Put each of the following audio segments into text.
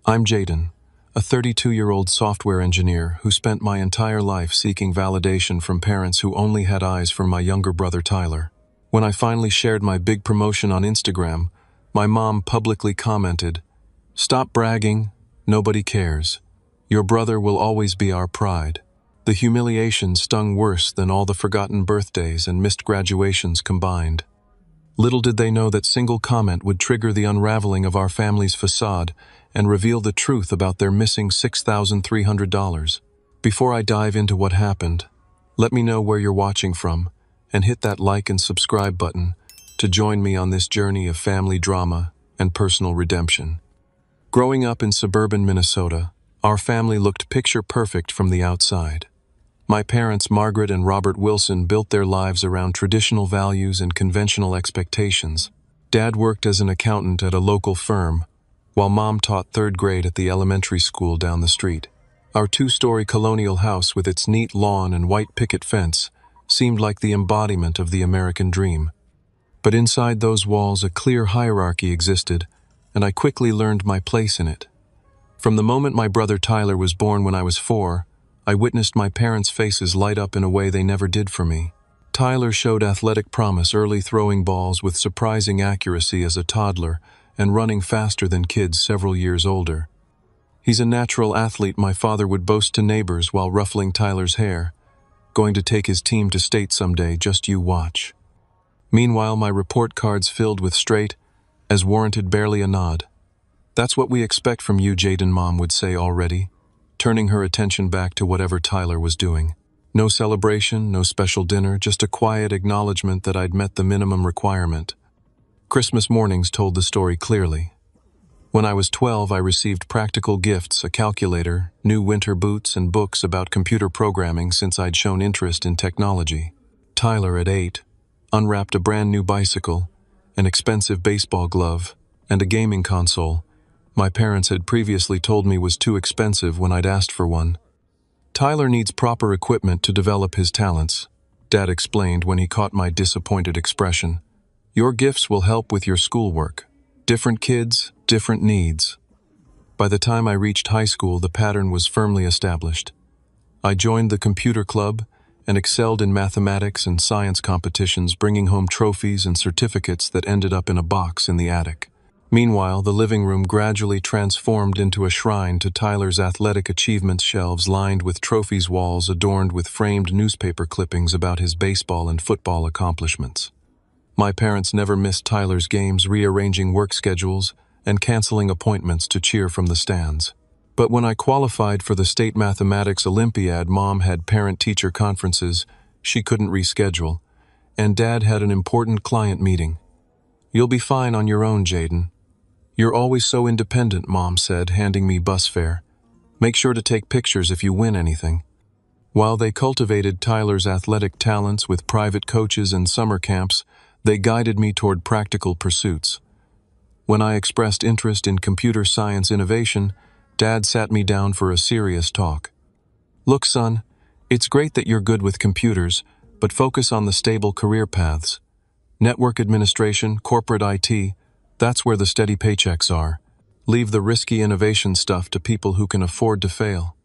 I'm Jaden, a 32-year-old software engineer who spent my entire life seeking validation from parents who only had eyes for my younger brother Tyler. When I finally shared my big promotion on Instagram, my mom publicly commented, "Stop bragging, nobody cares. Your brother will always be our pride." The humiliation stung worse than all the forgotten birthdays and missed graduations combined. Little did they know that single comment would trigger the unraveling of our family's facade and reveal the truth about their missing $6,300. Before I dive into what happened, let me know where you're watching from and hit that like and subscribe button to join me on this journey of family drama and personal redemption. Growing up in suburban Minnesota, our family looked picture perfect from the outside. My parents, Margaret and Robert Wilson, built their lives around traditional values and conventional expectations. Dad worked as an accountant at a local firm, while Mom taught third grade at the elementary school down the street. Our two-story colonial house with its neat lawn and white picket fence seemed like the embodiment of the American dream. But inside those walls, a clear hierarchy existed, and I quickly learned my place in it. From the moment my brother Tyler was born when I was 4, I witnessed my parents' faces light up in a way they never did for me. Tyler showed athletic promise, early throwing balls with surprising accuracy as a toddler and running faster than kids several years older. "He's a natural athlete," my father would boast to neighbors while ruffling Tyler's hair. "Going to take his team to state someday, just you watch." Meanwhile, my report cards filled with straight, "as warranted," barely a nod. "That's what we expect from you, Jaden," Mom would say already, turning her attention back to whatever Tyler was doing. No celebration, no special dinner, just a quiet acknowledgement that I'd met the minimum requirement. Christmas mornings told the story clearly. When I was 12, I received practical gifts, a calculator, new winter boots, and books about computer programming since I'd shown interest in technology. Tyler, at 8, unwrapped a brand new bicycle, an expensive baseball glove, and a gaming console my parents had previously told me was too expensive when I'd asked for one. "Tyler needs proper equipment to develop his talents," Dad explained when he caught my disappointed expression. "Your gifts will help with your schoolwork. Different kids, different needs." By the time I reached high school, the pattern was firmly established. I joined the computer club and excelled in mathematics and science competitions, bringing home trophies and certificates that ended up in a box in the attic. Meanwhile, the living room gradually transformed into a shrine to Tyler's athletic achievements, shelves lined with trophies, walls adorned with framed newspaper clippings about his baseball and football accomplishments. My parents never missed Tyler's games, rearranging work schedules and canceling appointments to cheer from the stands. But when I qualified for the state mathematics Olympiad, Mom had parent-teacher conferences she couldn't reschedule, and Dad had an important client meeting. "You'll be fine on your own, Jaden. You're always so independent," Mom said, handing me bus fare. "Make sure to take pictures if you win anything." While they cultivated Tyler's athletic talents with private coaches and summer camps, they guided me toward practical pursuits. When I expressed interest in computer science innovation, Dad sat me down for a serious talk. "Look, son, it's great that you're good with computers, but focus on the stable career paths. Network administration, corporate IT, that's where the steady paychecks are. Leave the risky innovation stuff to people who can afford to fail."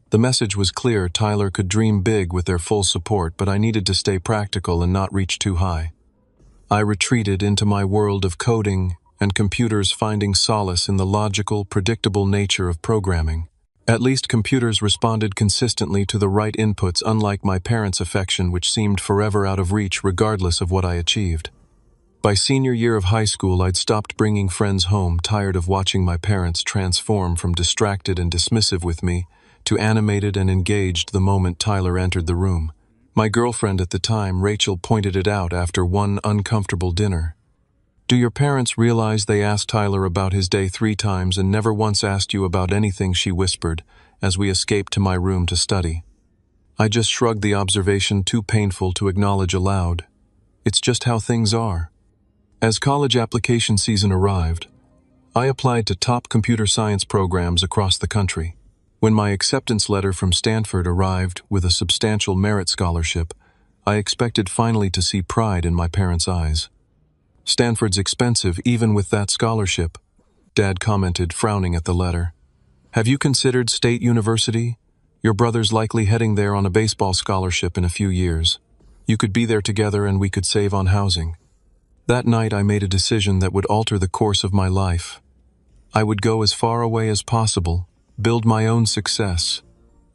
The message was clear. Tyler could dream big with their full support, but I needed to stay practical and not reach too high. I retreated into my world of coding and computers, finding solace in the logical, predictable nature of programming. At least computers responded consistently to the right inputs, unlike my parents' affection, which seemed forever out of reach regardless of what I achieved. By senior year of high school, I'd stopped bringing friends home, tired of watching my parents transform from distracted and dismissive with me to animated and engaged the moment Tyler entered the room. My girlfriend at the time, Rachel, pointed it out after one uncomfortable dinner. "Do your parents realize they asked Tyler about his day 3 times and never once asked you about anything?" she whispered as we escaped to my room to study. I just shrugged, the observation too painful to acknowledge aloud. It's just how things are. As college application season arrived, I applied to top computer science programs across the country. When my acceptance letter from Stanford arrived with a substantial merit scholarship, I expected finally to see pride in my parents' eyes. Stanford's expensive, even with that scholarship. Dad commented, frowning at the letter. Have you considered State University? Your brother's likely heading there on a baseball scholarship in a few years. You could be there together and we could save on housing. That night I made a decision that would alter the course of my life. I would go as far away as possible, build my own success,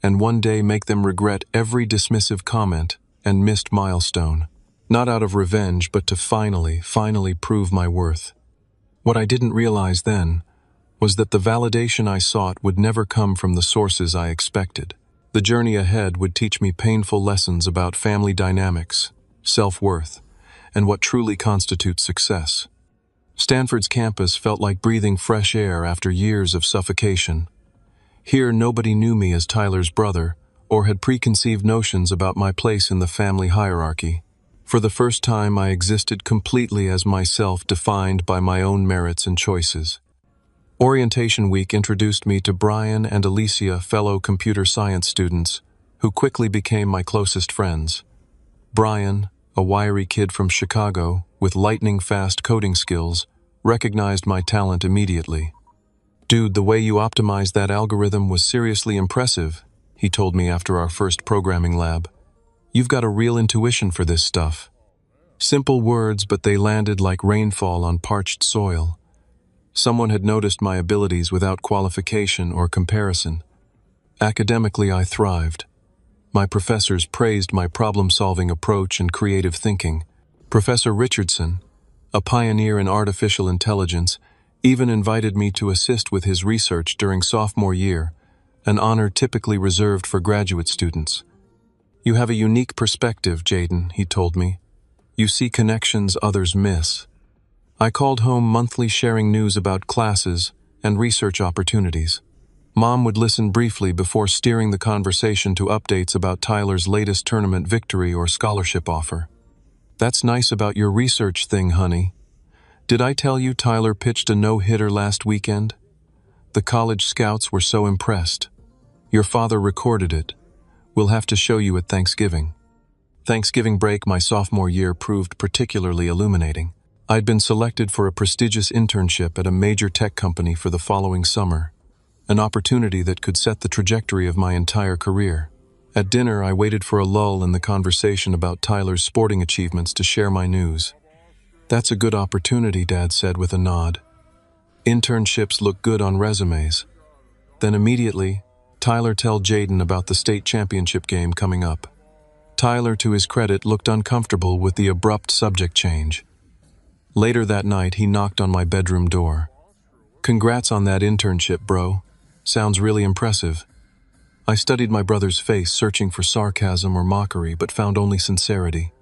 and one day make them regret every dismissive comment and missed milestone. Not out of revenge, but to finally prove my worth. What I didn't realize then was that the validation I sought would never come from the sources I expected. The journey ahead would teach me painful lessons about family dynamics, self-worth, and what truly constitutes success. Stanford's campus felt like breathing fresh air after years of suffocation. Here, nobody knew me as Tyler's brother or had preconceived notions about my place in the family hierarchy. For the first time, I existed completely as myself, defined by my own merits and choices. Orientation week introduced me to Brian and Alicia, fellow computer science students, who quickly became my closest friends. Brian, a wiry kid from Chicago with lightning-fast coding skills, recognized my talent immediately. "Dude, the way you optimized that algorithm was seriously impressive," he told me after our first programming lab. "You've got a real intuition for this stuff." Simple words, but they landed like rainfall on parched soil. Someone had noticed my abilities without qualification or comparison. Academically, I thrived. My professors praised my problem-solving approach and creative thinking. Professor Richardson, a pioneer in artificial intelligence, even invited me to assist with his research during sophomore year, an honor typically reserved for graduate students. "You have a unique perspective, Jaden," he told me. "You see connections others miss." I called home monthly, sharing news about classes and research opportunities. Mom would listen briefly before steering the conversation to updates about Tyler's latest tournament victory or scholarship offer. "That's nice about your research thing, honey. Did I tell you Tyler pitched a no-hitter last weekend? The college scouts were so impressed. Your father recorded it. We'll have to show you at Thanksgiving." Thanksgiving break my sophomore year proved particularly illuminating. I'd been selected for a prestigious internship at a major tech company for the following summer, an opportunity that could set the trajectory of my entire career. At dinner, I waited for a lull in the conversation about Tyler's sporting achievements to share my news. "That's a good opportunity," Dad said with a nod. "Internships look good on resumes." Then immediately, "Tyler, tell Jaden about the state championship game coming up." Tyler, to his credit, looked uncomfortable with the abrupt subject change. Later that night, he knocked on my bedroom door. "Congrats on that internship, bro. Sounds really impressive." I studied my brother's face, searching for sarcasm or mockery, but found only sincerity.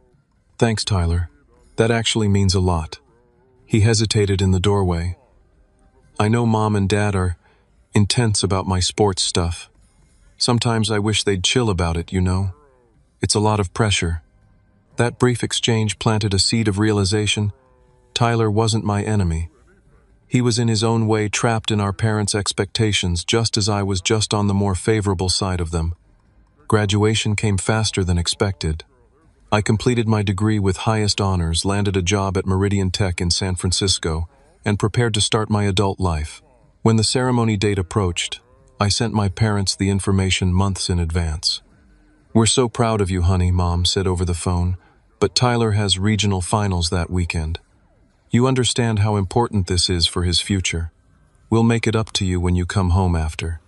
"Thanks, Tyler. That actually means a lot." He hesitated in the doorway. "I know Mom and Dad are intense about my sports stuff. Sometimes I wish they'd chill about it, you know? It's a lot of pressure." That brief exchange planted a seed of realization. Tyler wasn't my enemy. He was in his own way trapped in our parents' expectations, just as I was, just on the more favorable side of them. Graduation came faster than expected. I completed my degree with highest honors, landed a job at Meridian Tech in San Francisco, and prepared to start my adult life. When the ceremony date approached, I sent my parents the information months in advance. "We're so proud of you, honey," Mom said over the phone, "but Tyler has regional finals that weekend. You understand how important this is for his future. We'll make it up to you when you come home after."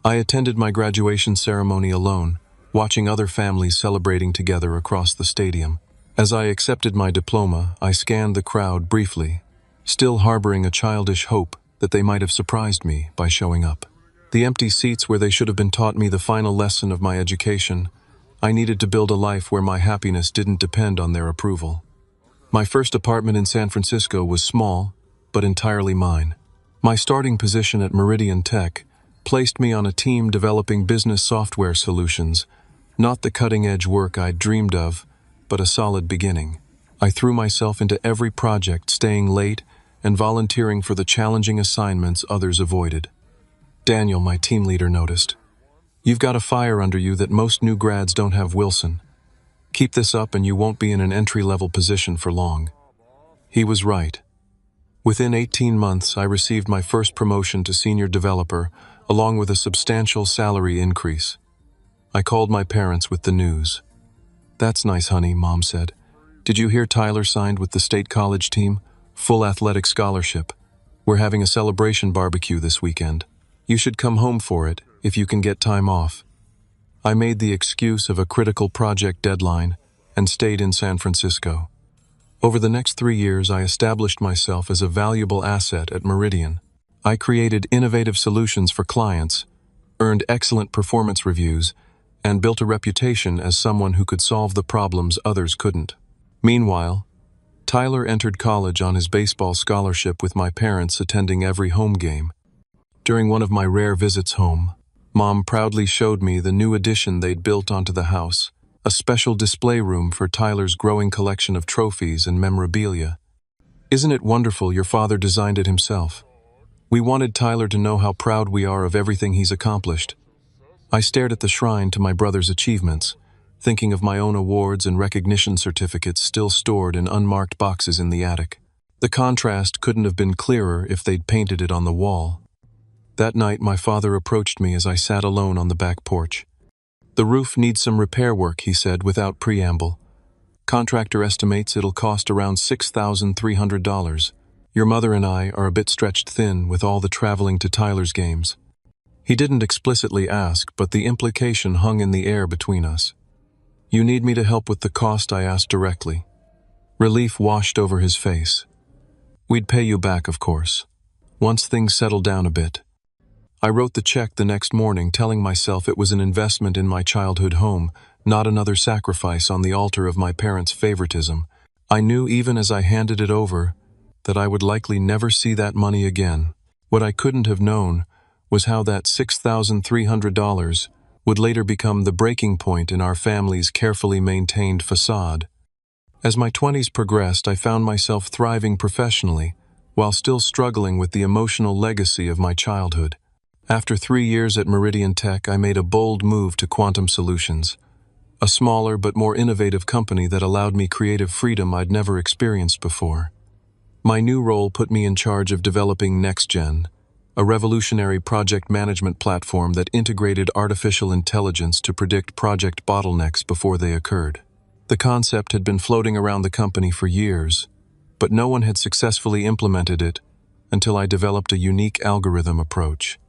I attended my graduation ceremony alone, watching other families celebrating together across the stadium. As I accepted my diploma, I scanned the crowd briefly, still harboring a childish hope that they might have surprised me by showing up. The empty seats where they should have been taught me the final lesson of my education. I needed to build a life where my happiness didn't depend on their approval. My first apartment in San Francisco was small, but entirely mine. My starting position at Meridian Tech placed me on a team developing business software solutions, not the cutting-edge work I'd dreamed of, but a solid beginning. I threw myself into every project, staying late and volunteering for the challenging assignments others avoided. Daniel, my team leader, noticed. "You've got a fire under you that most new grads don't have, Wilson. Keep this up and you won't be in an entry-level position for long." He was right. Within 18 months, I received my first promotion to senior developer, along with a substantial salary increase. I called my parents with the news. "That's nice, honey," Mom said. "Did you hear Tyler signed with the state college team? Full athletic scholarship. We're having a celebration barbecue this weekend. You should come home for it, if you can get time off." I made the excuse of a critical project deadline and stayed in San Francisco. Over the next 3 years, I established myself as a valuable asset at Meridian. I created innovative solutions for clients, earned excellent performance reviews, and built a reputation as someone who could solve the problems others couldn't. Meanwhile, Tyler entered college on his baseball scholarship, with my parents attending every home game. During one of my rare visits home, Mom proudly showed me the new addition they'd built onto the house, a special display room for Tyler's growing collection of trophies and memorabilia. "Isn't it wonderful your father designed it himself? We wanted Tyler to know how proud we are of everything he's accomplished." I stared at the shrine to my brother's achievements, thinking of my own awards and recognition certificates still stored in unmarked boxes in the attic. The contrast couldn't have been clearer if they'd painted it on the wall. That night, my father approached me as I sat alone on the back porch. "The roof needs some repair work," he said without preamble. "Contractor estimates it'll cost around $6,300. Your mother and I are a bit stretched thin with all the traveling to Tyler's games." He didn't explicitly ask, but the implication hung in the air between us. "You need me to help with the cost?" I asked directly. Relief washed over his face. "We'd pay you back, of course, once things settled down a bit." I wrote the check the next morning, telling myself it was an investment in my childhood home, not another sacrifice on the altar of my parents' favoritism. I knew even as I handed it over that I would likely never see that money again. What I couldn't have known was how that $6,300 would later become the breaking point in our family's carefully maintained facade. As my 20s progressed, I found myself thriving professionally, while still struggling with the emotional legacy of my childhood. After 3 years at Meridian Tech, I made a bold move to Quantum Solutions, a smaller but more innovative company that allowed me creative freedom I'd never experienced before. My new role put me in charge of developing NextGen, a revolutionary project management platform that integrated artificial intelligence to predict project bottlenecks before they occurred. The concept had been floating around the company for years, but no one had successfully implemented it until I developed a unique algorithm approach.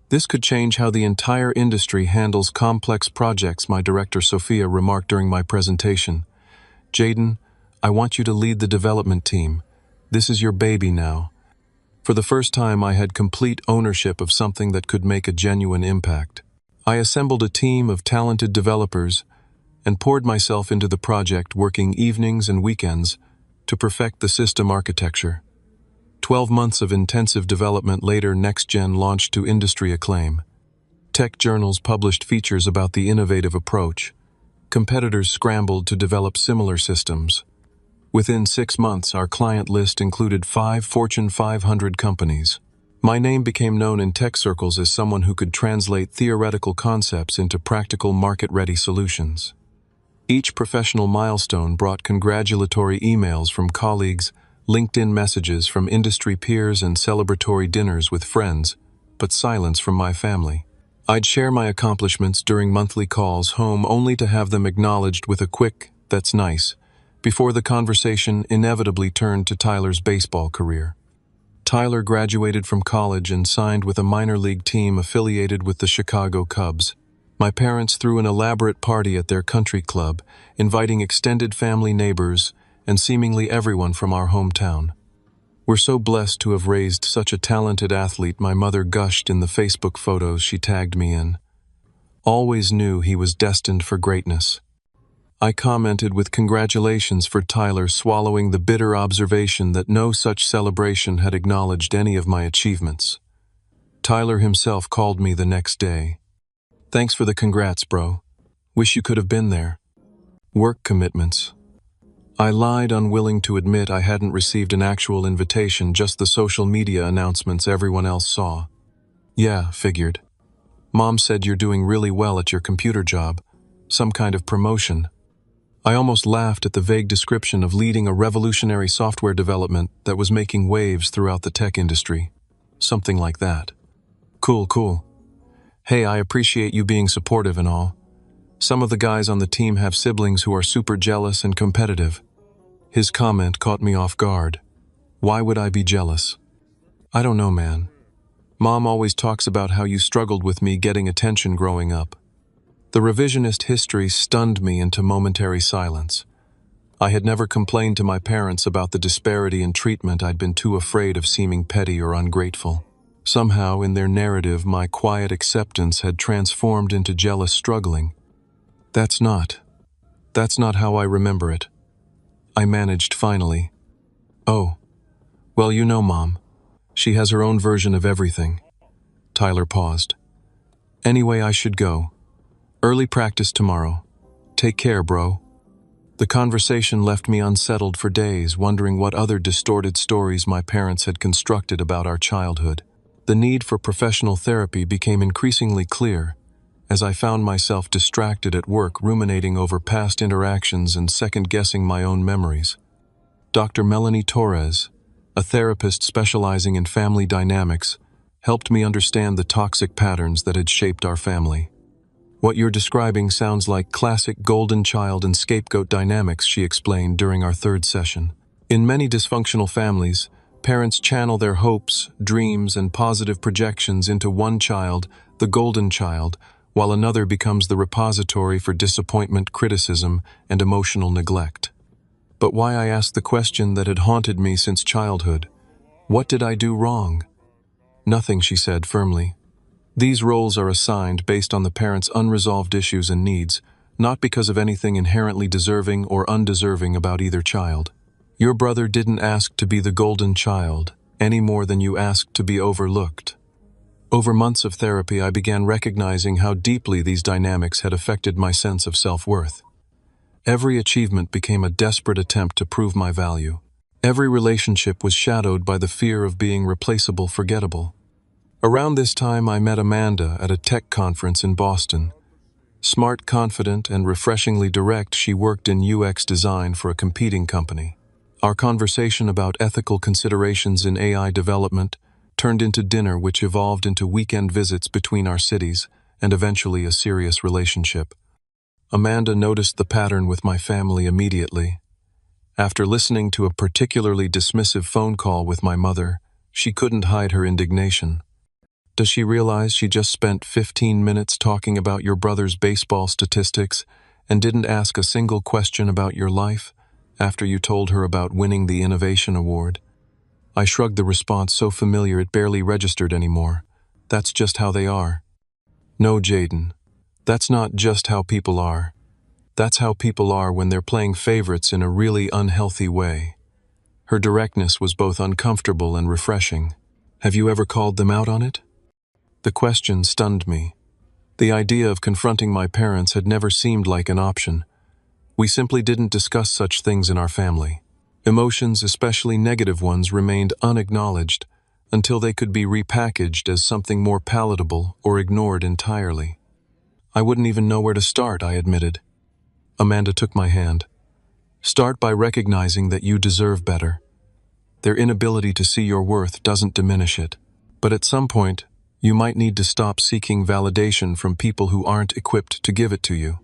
"This could change how the entire industry handles complex projects," my director Sophia remarked during my presentation. "Jaden, I want you to lead the development team. This is your baby now." For the first time, I had complete ownership of something that could make a genuine impact. I assembled a team of talented developers and poured myself into the project, working evenings and weekends to perfect the system architecture. 12 months of intensive development later, NextGen launched to industry acclaim. Tech journals published features about the innovative approach. Competitors scrambled to develop similar systems. Within 6 months, our client list included 5 Fortune 500 companies. My name became known in tech circles as someone who could translate theoretical concepts into practical market-ready solutions. Each professional milestone brought congratulatory emails from colleagues, LinkedIn messages from industry peers, and celebratory dinners with friends, but silence from my family. I'd share my accomplishments during monthly calls home, only to have them acknowledged with a quick, "That's nice," before the conversation inevitably turned to Tyler's baseball career. Tyler graduated from college and signed with a minor league team affiliated with the Chicago Cubs. My parents threw an elaborate party at their country club, inviting extended family, neighbors, and seemingly everyone from our hometown. "We're so blessed to have raised such a talented athlete," my mother gushed in the Facebook photos she tagged me in. "Always knew he was destined for greatness." I commented with congratulations for Tyler, swallowing the bitter observation that no such celebration had acknowledged any of my achievements. Tyler himself called me the next day. "Thanks for the congrats, bro. Wish you could have been there." Work commitments. I lied, unwilling to admit I hadn't received an actual invitation, just the social media announcements everyone else saw. "Yeah," figured. "Mom said you're doing really well at your computer job. Some kind of promotion." I almost laughed at the vague description of leading a revolutionary software development that was making waves throughout the tech industry. Something like that. Cool, cool. Hey, I appreciate you being supportive and all. Some of the guys on the team have siblings who are super jealous and competitive. His comment caught me off guard. Why would I be jealous? I don't know, man. Mom always talks about how you struggled with me getting attention growing up. The revisionist history stunned me into momentary silence. I had never complained to my parents about the disparity in treatment. I'd been too afraid of seeming petty or ungrateful. Somehow, in their narrative, my quiet acceptance had transformed into jealous struggling. That's not how I remember it. I managed finally. Oh, well, you know, Mom. She has her own version of everything. Tyler paused. Anyway, I should go. Early practice tomorrow. Take care, bro. The conversation left me unsettled for days, wondering what other distorted stories my parents had constructed about our childhood. The need for professional therapy became increasingly clear as I found myself distracted at work, ruminating over past interactions and second-guessing my own memories. Dr. Melanie Torres, a therapist specializing in family dynamics, helped me understand the toxic patterns that had shaped our family. What you're describing sounds like classic golden child and scapegoat dynamics, she explained during our third session. In many dysfunctional families, parents channel their hopes, dreams, and positive projections into one child, the golden child, while another becomes the repository for disappointment, criticism, and emotional neglect. But why, I asked the question that had haunted me since childhood. What did I do wrong? Nothing, she said firmly. These roles are assigned based on the parent's unresolved issues and needs, not because of anything inherently deserving or undeserving about either child. Your brother didn't ask to be the golden child, any more than you asked to be overlooked. Over months of therapy, I began recognizing how deeply these dynamics had affected my sense of self-worth. Every achievement became a desperate attempt to prove my value. Every relationship was shadowed by the fear of being replaceable, forgettable. Around this time, I met Amanda at a tech conference in Boston. Smart, confident, and refreshingly direct, she worked in UX design for a competing company. Our conversation about ethical considerations in AI development turned into dinner, which evolved into weekend visits between our cities and eventually a serious relationship. Amanda noticed the pattern with my family immediately. After listening to a particularly dismissive phone call with my mother, she couldn't hide her indignation. Does she realize she just spent 15 minutes talking about your brother's baseball statistics and didn't ask a single question about your life after you told her about winning the Innovation Award? I shrugged, the response so familiar it barely registered anymore. That's just how they are. No, Jaden. That's not just how people are. That's how people are when they're playing favorites in a really unhealthy way. Her directness was both uncomfortable and refreshing. Have you ever called them out on it? The question stunned me. The idea of confronting my parents had never seemed like an option. We simply didn't discuss such things in our family. Emotions, especially negative ones, remained unacknowledged until they could be repackaged as something more palatable or ignored entirely. I wouldn't even know where to start, I admitted. Amanda took my hand. Start by recognizing that you deserve better. Their inability to see your worth doesn't diminish it. But at some point, you might need to stop seeking validation from people who aren't equipped to give it to you.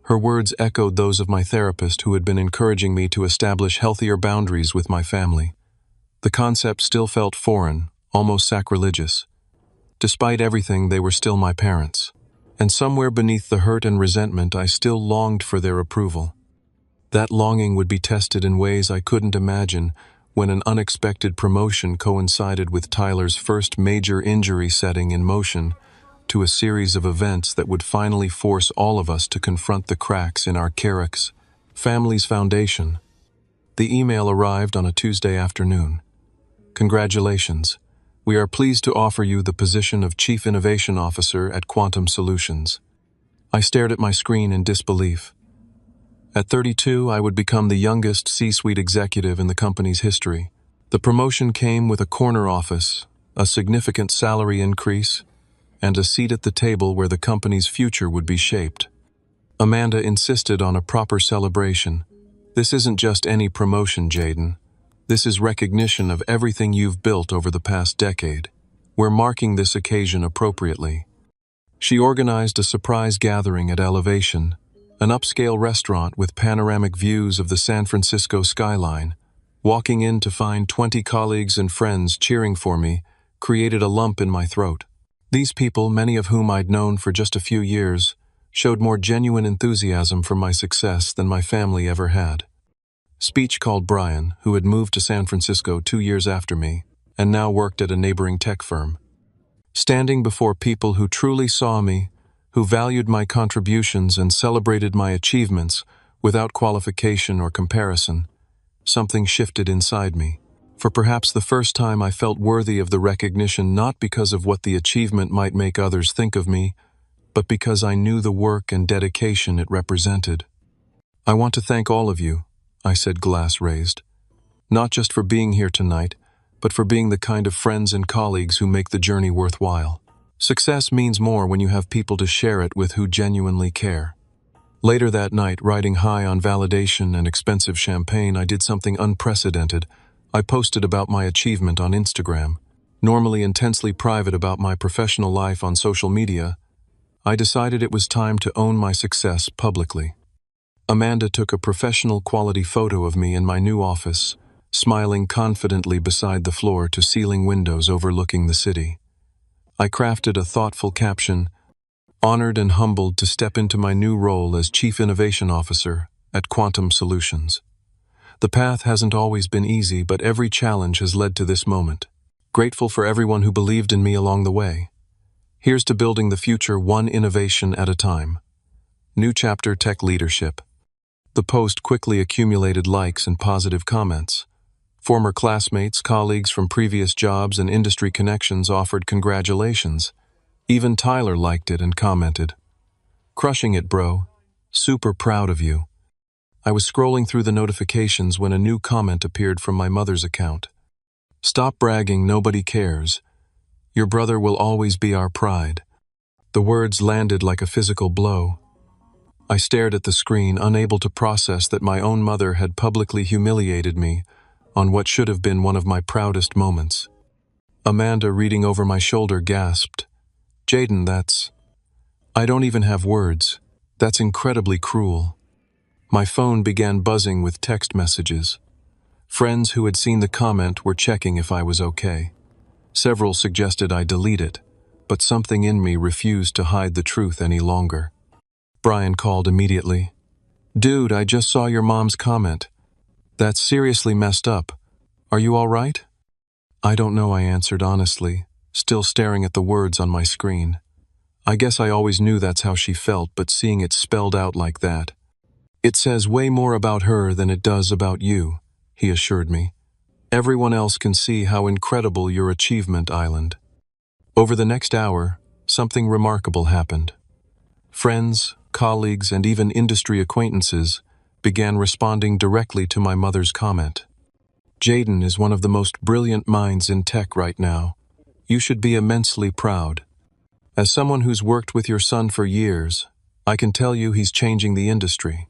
Her words echoed those of my therapist, who had been encouraging me to establish healthier boundaries with my family. The concept still felt foreign, almost sacrilegious. Despite everything, they were still my parents. And somewhere beneath the hurt and resentment, I still longed for their approval. That longing would be tested in ways I couldn't imagine when an unexpected promotion coincided with Tyler's first major injury, setting in motion to a series of events that would finally force all of us to confront the cracks in our Carrick's family's foundation. The email arrived on a Tuesday afternoon. Congratulations. We are pleased to offer you the position of Chief Innovation Officer at Quantum Solutions. I stared at my screen in disbelief. At 32, I would become the youngest C-suite executive in the company's history. The promotion came with a corner office, a significant salary increase, and a seat at the table where the company's future would be shaped. Amanda insisted on a proper celebration. This isn't just any promotion, Jaden. This is recognition of everything you've built over the past decade. We're marking this occasion appropriately. She organized a surprise gathering at Elevation, an upscale restaurant with panoramic views of the San Francisco skyline. Walking in to find 20 colleagues and friends cheering for me created a lump in my throat. These people, many of whom I'd known for just a few years, showed more genuine enthusiasm for my success than my family ever had. Speech called Brian, who had moved to San Francisco 2 years after me, and now worked at a neighboring tech firm. Standing before people who truly saw me, who valued my contributions and celebrated my achievements without qualification or comparison, something shifted inside me. For perhaps the first time I felt worthy of the recognition not because of what the achievement might make others think of me, but because I knew the work and dedication it represented. I want to thank all of you, I said, glass raised. Not just for being here tonight, but for being the kind of friends and colleagues who make the journey worthwhile. Success means more when you have people to share it with who genuinely care. Later that night, riding high on validation and expensive champagne, I did something unprecedented. I posted about my achievement on Instagram. Normally intensely private about my professional life on social media, I decided it was time to own my success publicly. Amanda took a professional quality photo of me in my new office, smiling confidently beside the floor-to-ceiling windows overlooking the city. I crafted a thoughtful caption, "Honored and humbled to step into my new role as Chief Innovation Officer at Quantum Solutions. The path hasn't always been easy, but every challenge has led to this moment. Grateful for everyone who believed in me along the way. Here's to building the future one innovation at a time." New chapter: Tech Leadership. The post quickly accumulated likes and positive comments. Former classmates, colleagues from previous jobs, and industry connections offered congratulations. Even Tyler liked it and commented, "Crushing it, bro. Super proud of you." I was scrolling through the notifications when a new comment appeared from my mother's account. "Stop bragging, nobody cares. Your brother will always be our pride." The words landed like a physical blow. I stared at the screen, unable to process that my own mother had publicly humiliated me on what should have been one of my proudest moments. Amanda, reading over my shoulder, gasped, "Jaden, I don't even have words. That's incredibly cruel." My phone began buzzing with text messages. Friends who had seen the comment were checking if I was okay. Several suggested I delete it, but something in me refused to hide the truth any longer. Brian called immediately. "Dude, I just saw your mom's comment. That's seriously messed up. Are you all right?" "I don't know," I answered honestly, still staring at the words on my screen. I guess I always knew that's how she felt, but seeing it spelled out like that. "It says way more about her than it does about you," he assured me. "Everyone else can see how incredible your achievement, Island." Over the next hour, something remarkable happened. Friends, colleagues, and even industry acquaintances began responding directly to my mother's comment. "Jaden is one of the most brilliant minds in tech right now. You should be immensely proud. As someone who's worked with your son for years, I can tell you he's changing the industry."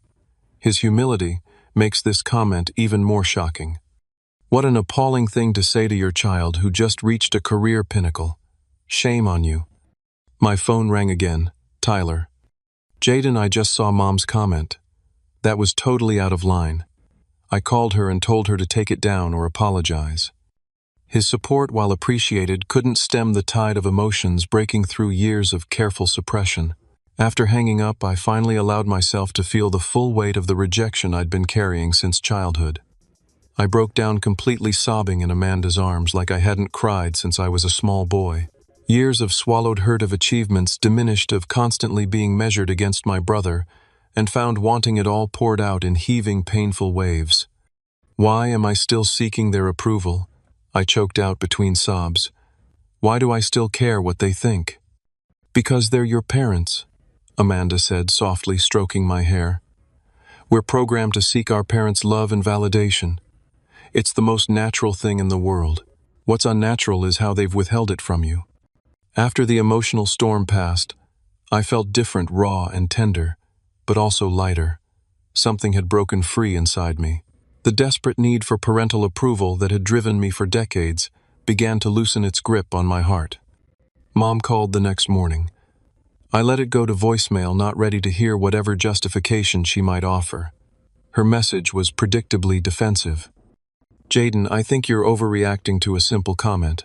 His humility makes this comment even more shocking. What an appalling thing to say to your child who just reached a career pinnacle. Shame on you. My phone rang again. Tyler. "Jaden, I just saw Mom's comment. That was totally out of line. I called her and told her to take it down or apologize." His support, while appreciated, couldn't stem the tide of emotions breaking through years of careful suppression. After hanging up, I finally allowed myself to feel the full weight of the rejection I'd been carrying since childhood. I broke down completely, sobbing in Amanda's arms like I hadn't cried since I was a small boy. Years of swallowed hurt of achievements diminished of constantly being measured against my brother, and found wanting it all poured out in heaving, painful waves. "Why am I still seeking their approval?" I choked out between sobs. "Why do I still care what they think?" "Because they're your parents," Amanda said, softly stroking my hair. "We're programmed to seek our parents' love and validation. It's the most natural thing in the world. What's unnatural is how they've withheld it from you." After the emotional storm passed, I felt different, raw and tender. but also lighter. Something had broken free inside me. The desperate need for parental approval that had driven me for decades began to loosen its grip on my heart. Mom called the next morning. I let it go to voicemail, not ready to hear whatever justification she might offer. Her message was predictably defensive. "Jaden, I think you're overreacting to a simple comment.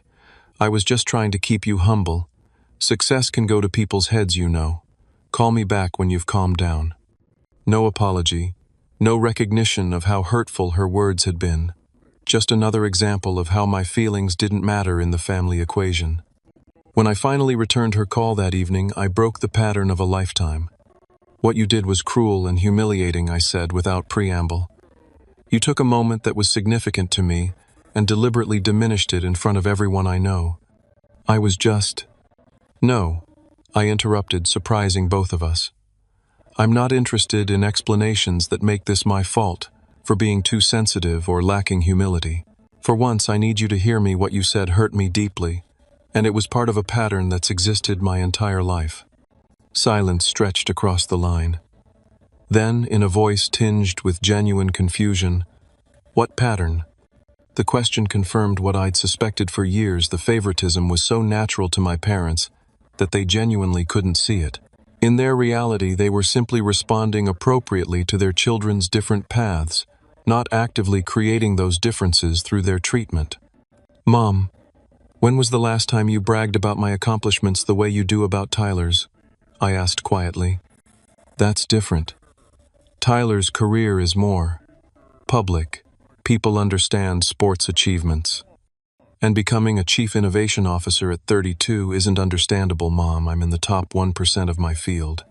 I was just trying to keep you humble. Success can go to people's heads, you know. Call me back when you've calmed down." No apology, no recognition of how hurtful her words had been. Just another example of how my feelings didn't matter in the family equation. When I finally returned her call that evening, I broke the pattern of a lifetime. "What you did was cruel and humiliating," I said without preamble. "You took a moment that was significant to me and deliberately diminished it in front of everyone I know. I was just—" "No," I interrupted, surprising both of us. "I'm not interested in explanations that make this my fault for being too sensitive or lacking humility. For once, I need you to hear me. What you said hurt me deeply, and it was part of a pattern that's existed my entire life." Silence stretched across the line. Then, in a voice tinged with genuine confusion, "What pattern?" The question confirmed what I'd suspected for years. The favoritism was so natural to my parents that they genuinely couldn't see it. In their reality, they were simply responding appropriately to their children's different paths, not actively creating those differences through their treatment. "Mom, when was the last time you bragged about my accomplishments the way you do about Tyler's?" I asked quietly. "That's different. Tyler's career is more public. People understand sports achievements. And becoming a chief innovation officer at 32 isn't understandable, Mom. I'm in the top 1% of my field.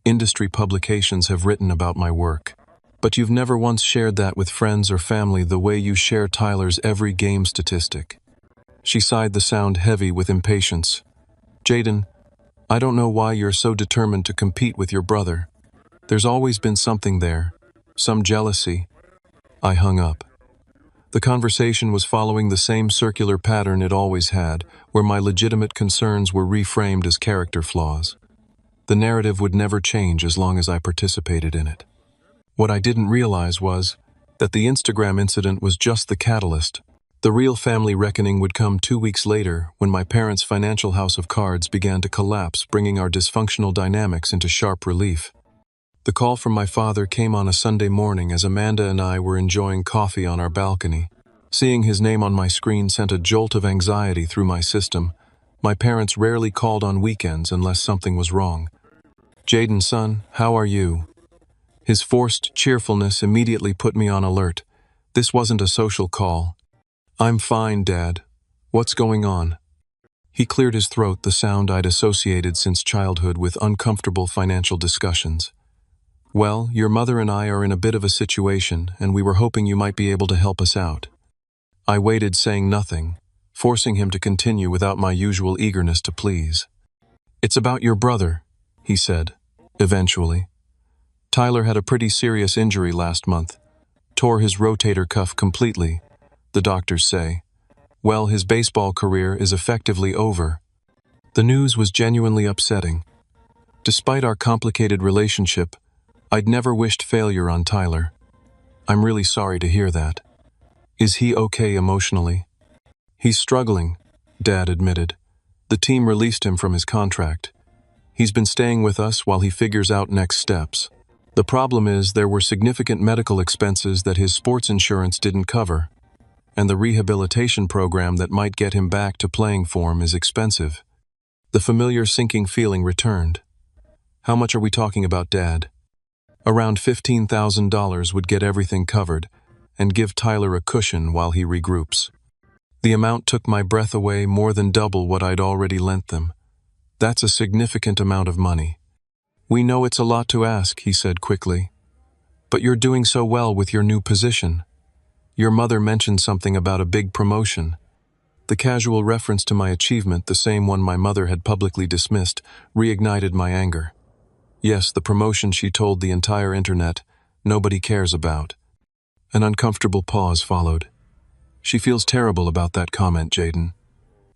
Industry publications have written about my work. But you've never once shared that with friends or family the way you share Tyler's every game statistic." She sighed, the sound heavy with impatience. "Jaden, I don't know why you're so determined to compete with your brother. There's always been something there, some jealousy." I hung up. The conversation was following the same circular pattern it always had, where my legitimate concerns were reframed as character flaws. The narrative would never change as long as I participated in it. What I didn't realize was that the Instagram incident was just the catalyst. The real family reckoning would come 2 weeks later, when my parents' financial house of cards began to collapse, bringing our dysfunctional dynamics into sharp relief. The call from my father came on a Sunday morning as Amanda and I were enjoying coffee on our balcony. Seeing his name on my screen sent a jolt of anxiety through my system. My parents rarely called on weekends unless something was wrong. "Jaden, son, how are you?" His forced cheerfulness immediately put me on alert. This wasn't a social call. "I'm fine, Dad. What's going on?" He cleared his throat, the sound I'd associated since childhood with uncomfortable financial discussions. "Well, your mother and I are in a bit of a situation, and we were hoping you might be able to help us out." I waited, saying nothing, forcing him to continue without my usual eagerness to please. "It's about your brother," he said, eventually. "Tyler had a pretty serious injury last month. Tore his rotator cuff completely, the doctors say. Well, his baseball career is effectively over." The news was genuinely upsetting. Despite our complicated relationship, I'd never wished failure on Tyler. "I'm really sorry to hear that. Is he okay emotionally?" "He's struggling," Dad admitted. "The team released him from his contract. He's been staying with us while he figures out next steps. The problem is there were significant medical expenses that his sports insurance didn't cover, and the rehabilitation program that might get him back to playing form is expensive." The familiar sinking feeling returned. "How much are we talking about, Dad?" "Around $15,000 would get everything covered and give Tyler a cushion while he regroups." The amount took my breath away, more than double what I'd already lent them. "That's a significant amount of money." "We know it's a lot to ask," he said quickly. "But you're doing so well with your new position. Your mother mentioned something about a big promotion." The casual reference to my achievement, the same one my mother had publicly dismissed, reignited my anger. Yes, the promotion she told the entire internet nobody cares about. An uncomfortable pause followed. "She feels terrible about that comment, Jaden.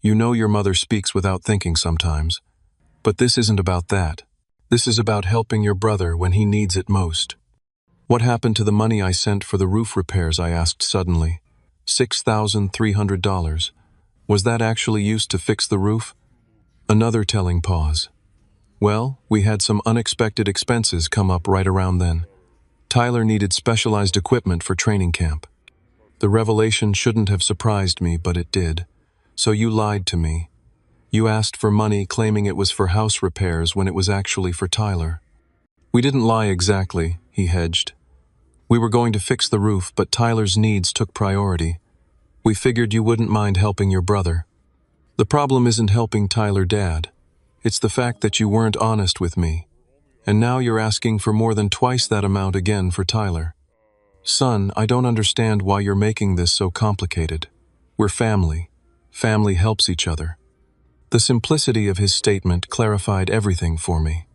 You know your mother speaks without thinking sometimes. But this isn't about that. This is about helping your brother when he needs it most. What happened to the money I sent for the roof repairs? I asked suddenly. $6,300. Was that actually used to fix the roof? Another telling pause. Well, we had some unexpected expenses come up right around then. Tyler needed specialized equipment for training camp. The revelation shouldn't have surprised me, but it did. So you lied to me. You asked for money claiming it was for house repairs when it was actually for Tyler. We didn't lie exactly, he hedged. We were going to fix the roof, but Tyler's needs took priority. We figured you wouldn't mind helping your brother. The problem isn't helping Tyler, Dad. It's the fact that you weren't honest with me. And now you're asking for more than twice that amount again for Tyler. Son, I don't understand why you're making this so complicated. We're family. Family helps each other. The simplicity of his statement clarified everything for me.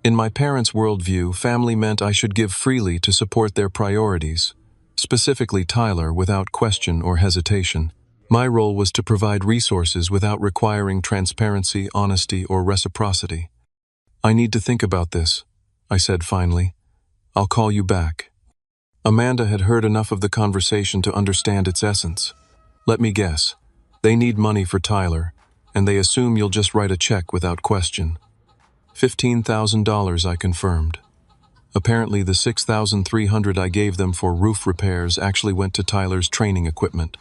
In my parents' worldview, family meant I should give freely to support their priorities, specifically Tyler, without question or hesitation. My role was to provide resources without requiring transparency, honesty, or reciprocity. I need to think about this, I said finally. I'll call you back. Amanda had heard enough of the conversation to understand its essence. Let me guess. They need money for Tyler, and they assume you'll just write a check without question. $15,000, I confirmed. Apparently the $6,300 I gave them for roof repairs actually went to Tyler's training equipment.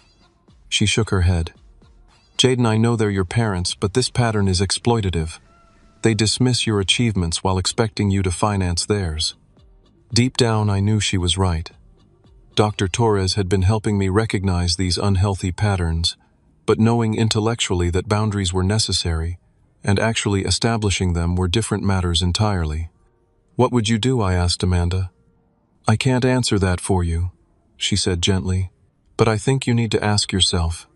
She shook her head. Jaden, I know they're your parents, but this pattern is exploitative. They dismiss your achievements while expecting you to finance theirs. Deep down, I knew she was right. Dr. Torres had been helping me recognize these unhealthy patterns, but knowing intellectually that boundaries were necessary and actually establishing them were different matters entirely. What would you do? I asked Amanda. I can't answer that for you, she said gently, but I think you need to ask yourself.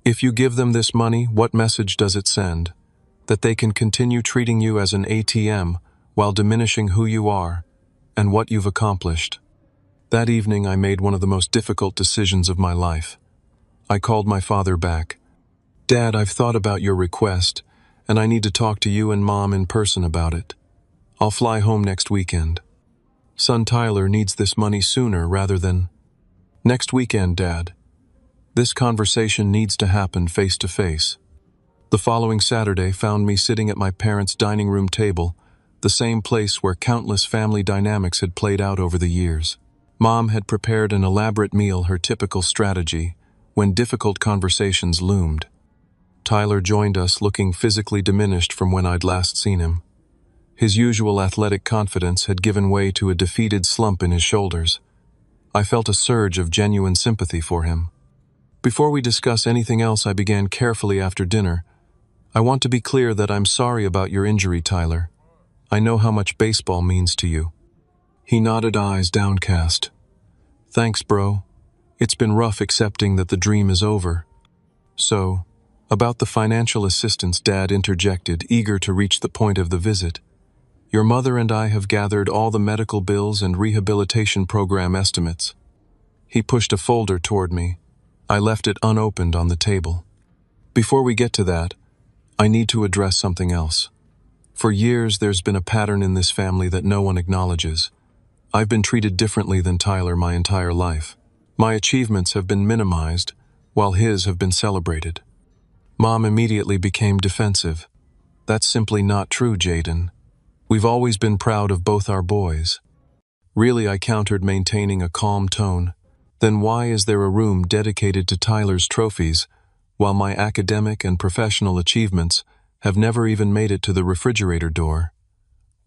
If you give them this money, what message does it send? That they can continue treating you as an ATM while diminishing who you are and what you've accomplished. That evening, I made one of the most difficult decisions of my life. I called my father back. Dad, I've thought about your request, and I need to talk to you and Mom in person about it. I'll fly home next weekend. Son Tyler needs this money sooner rather than... Next weekend, Dad. This conversation needs to happen face to face. The following Saturday found me sitting at my parents' dining room table, the same place where countless family dynamics had played out over the years. Mom had prepared an elaborate meal, her typical strategy, when difficult conversations loomed. Tyler joined us looking physically diminished from when I'd last seen him. His usual athletic confidence had given way to a defeated slump in his shoulders. I felt a surge of genuine sympathy for him. Before we discuss anything else, I began carefully after dinner. I want to be clear that I'm sorry about your injury, Tyler. I know how much baseball means to you. He nodded, eyes downcast. Thanks, bro. It's been rough accepting that the dream is over. So, about the financial assistance, Dad interjected, eager to reach the point of the visit. Your mother and I have gathered all the medical bills and rehabilitation program estimates. He pushed a folder toward me. I left it unopened on the table. Before we get to that, I need to address something else. For years, there's been a pattern in this family that no one acknowledges. I've been treated differently than Tyler my entire life. My achievements have been minimized, while his have been celebrated. Mom immediately became defensive. That's simply not true, Jaden. We've always been proud of both our boys. Really, I countered, maintaining a calm tone. Then why is there a room dedicated to Tyler's trophies, while my academic and professional achievements have never even made it to the refrigerator door?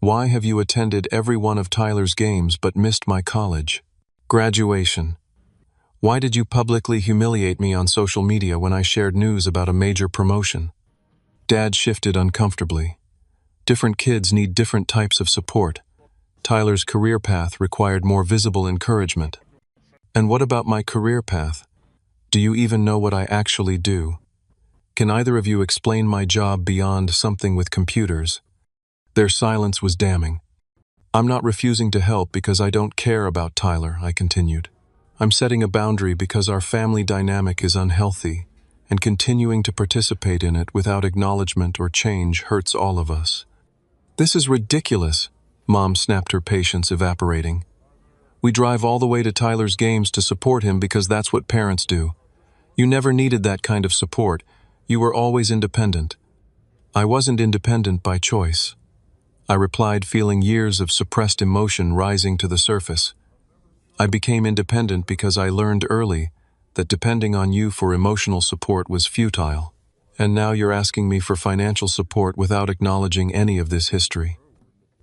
Why have you attended every one of Tyler's games but missed my college graduation? Why did you publicly humiliate me on social media when I shared news about a major promotion? Dad shifted uncomfortably. Different kids need different types of support. Tyler's career path required more visible encouragement. And what about my career path? Do you even know what I actually do? Can either of you explain my job beyond something with computers? Their silence was damning. I'm not refusing to help because I don't care about Tyler, I continued. I'm setting a boundary because our family dynamic is unhealthy, and continuing to participate in it without acknowledgement or change hurts all of us. This is ridiculous, Mom snapped, her patience evaporating. We drive all the way to Tyler's games to support him because that's what parents do. You never needed that kind of support. You were always independent. I wasn't independent by choice, I replied, feeling years of suppressed emotion rising to the surface. I became independent because I learned early that depending on you for emotional support was futile. And now you're asking me for financial support without acknowledging any of this history.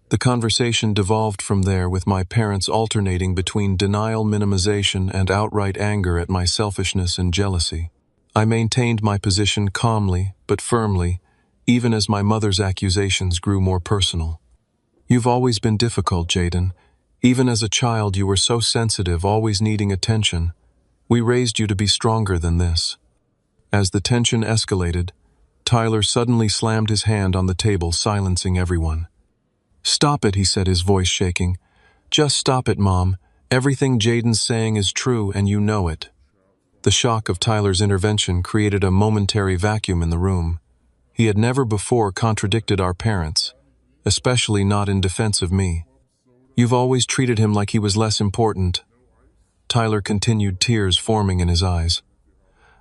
The conversation devolved from there, with my parents alternating between denial, minimization, and outright anger at my selfishness and jealousy. I maintained my position calmly but firmly, even as my mother's accusations grew more personal. You've always been difficult, Jaden. Even as a child, you were so sensitive, always needing attention. We raised you to be stronger than this. As the tension escalated, Tyler suddenly slammed his hand on the table, silencing everyone. "Stop it," he said, his voice shaking. "Just stop it, Mom. Everything Jaden's saying is true, and you know it." The shock of Tyler's intervention created a momentary vacuum in the room. He had never before contradicted our parents, especially not in defense of me. "You've always treated him like he was less important," Tyler continued, tears forming in his eyes.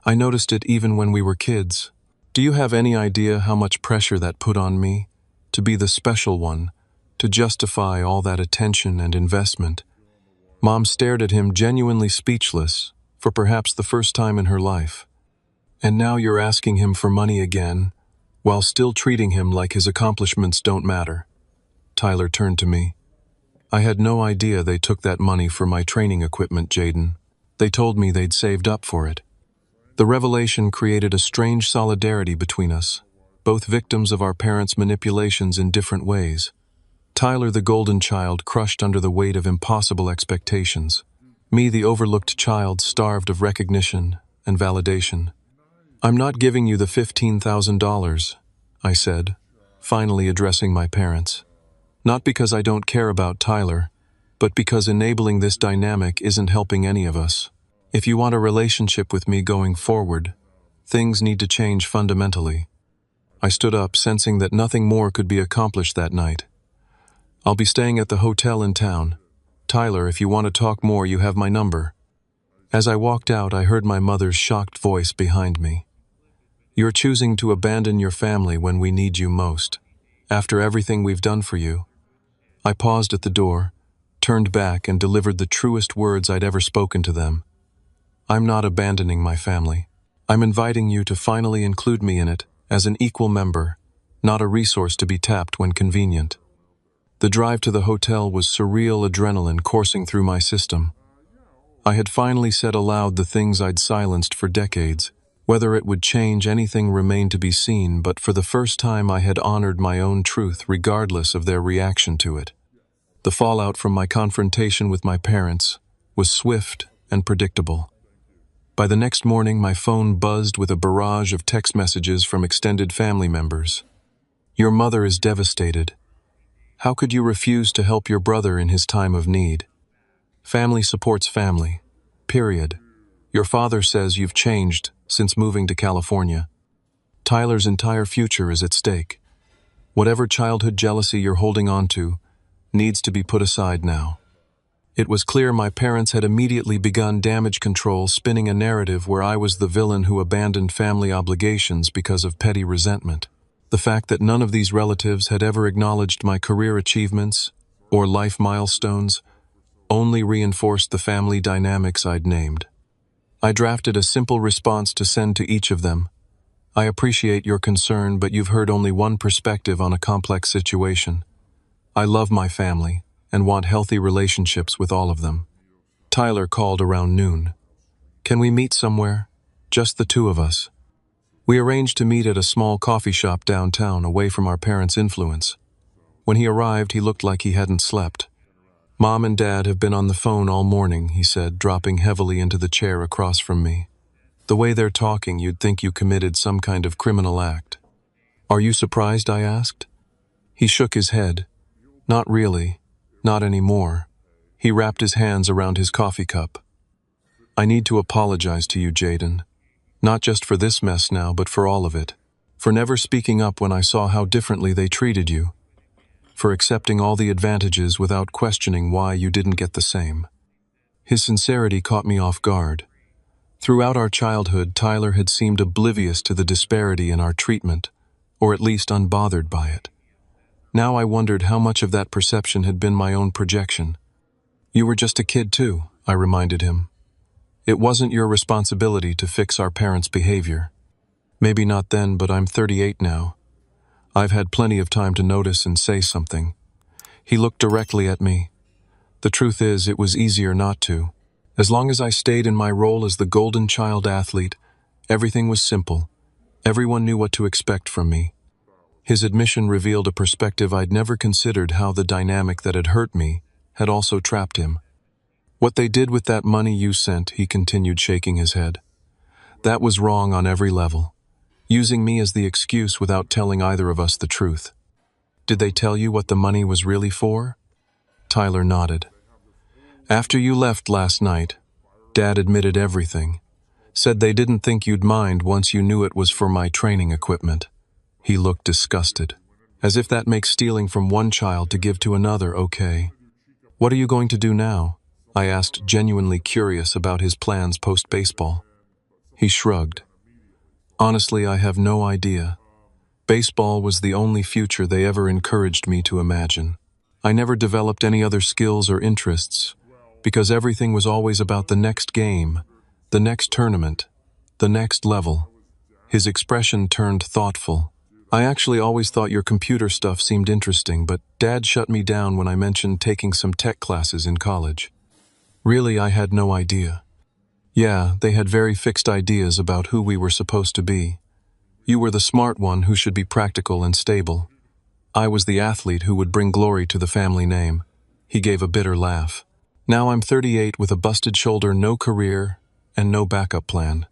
"I noticed it even when we were kids. Do you have any idea how much pressure that put on me? To be the special one, to justify all that attention and investment." Mom stared at him, genuinely speechless, for perhaps the first time in her life. "And now you're asking him for money again, while still treating him like his accomplishments don't matter." Tyler turned to me. "I had no idea they took that money for my training equipment, Jaden. They told me they'd saved up for it." The revelation created a strange solidarity between us, both victims of our parents' manipulations in different ways. Tyler, the golden child, crushed under the weight of impossible expectations. Me, the overlooked child, starved of recognition and validation. "I'm not giving you the $15,000, I said, finally addressing my parents. "Not because I don't care about Tyler, but because enabling this dynamic isn't helping any of us. If you want a relationship with me going forward, things need to change fundamentally." I stood up, sensing that nothing more could be accomplished that night. "I'll be staying at the hotel in town. Tyler, if you want to talk more, you have my number." As I walked out, I heard my mother's shocked voice behind me. "You're choosing to abandon your family when we need you most, after everything we've done for you." I paused at the door, turned back, and delivered the truest words I'd ever spoken to them. "I'm not abandoning my family. I'm inviting you to finally include me in it as an equal member, not a resource to be tapped when convenient." The drive to the hotel was surreal, adrenaline coursing through my system. I had finally said aloud the things I'd silenced for decades. Whether it would change anything remained to be seen, but for the first time I had honored my own truth regardless of their reaction to it. The fallout from my confrontation with my parents was swift and predictable. By the next morning, my phone buzzed with a barrage of text messages from extended family members. "Your mother is devastated. How could you refuse to help your brother in his time of need? Family supports family. Period. Your father says you've changed since moving to California. Tyler's entire future is at stake. Whatever childhood jealousy you're holding on to needs to be put aside now." It was clear my parents had immediately begun damage control, spinning a narrative where I was the villain who abandoned family obligations because of petty resentment. The fact that none of these relatives had ever acknowledged my career achievements or life milestones only reinforced the family dynamics I'd named. I drafted a simple response to send to each of them. "I appreciate your concern, but you've heard only one perspective on a complex situation. I love my family and want healthy relationships with all of them." Tyler called around noon. "Can we meet somewhere? Just the two of us." We arranged to meet at a small coffee shop downtown, away from our parents' influence. When he arrived, he looked like he hadn't slept. "Mom and Dad have been on the phone all morning," he said, dropping heavily into the chair across from me. "The way they're talking, you'd think you committed some kind of criminal act." "Are you surprised?" I asked. He shook his head. "Not really. Not anymore." He wrapped his hands around his coffee cup. "I need to apologize to you, Jaden. Not just for this mess now, but for all of it. For never speaking up when I saw how differently they treated you. for accepting all the advantages without questioning why you didn't get the same. His sincerity caught me off guard. Throughout our childhood, Tyler had seemed oblivious to the disparity in our treatment, or at least unbothered by it. Now I wondered how much of that perception had been my own projection. "You were just a kid too," I reminded him. "It wasn't your responsibility to fix our parents' behavior." "Maybe not then, but I'm 38 now. I've had plenty of time to notice and say something." He looked directly at me. "The truth is, it was easier not to. As long as I stayed in my role as the golden child athlete, everything was simple. Everyone knew what to expect from me." His admission revealed a perspective I'd never considered: how the dynamic that had hurt me had also trapped him. "What they did with that money you sent," he continued, shaking his head, "that was wrong on every level. Using me as the excuse without telling either of us the truth." "Did they tell you what the money was really for?" Tyler nodded. "After you left last night, Dad admitted everything. Said they didn't think you'd mind once you knew it was for my training equipment." He looked disgusted. "As if that makes stealing from one child to give to another okay. What are you going to do now?" I asked, genuinely curious about his plans post-baseball. He shrugged. "Honestly, I have no idea. Baseball was the only future they ever encouraged me to imagine. I never developed any other skills or interests, because everything was always about the next game, the next tournament, the next level." His expression turned thoughtful. "I actually always thought your computer stuff seemed interesting, but Dad shut me down when I mentioned taking some tech classes in college." "Really, I had no idea." "Yeah, they had very fixed ideas about who we were supposed to be. You were the smart one who should be practical and stable. I was the athlete who would bring glory to the family name." He gave a bitter laugh. "Now I'm 38 with a busted shoulder, no career, and no backup plan."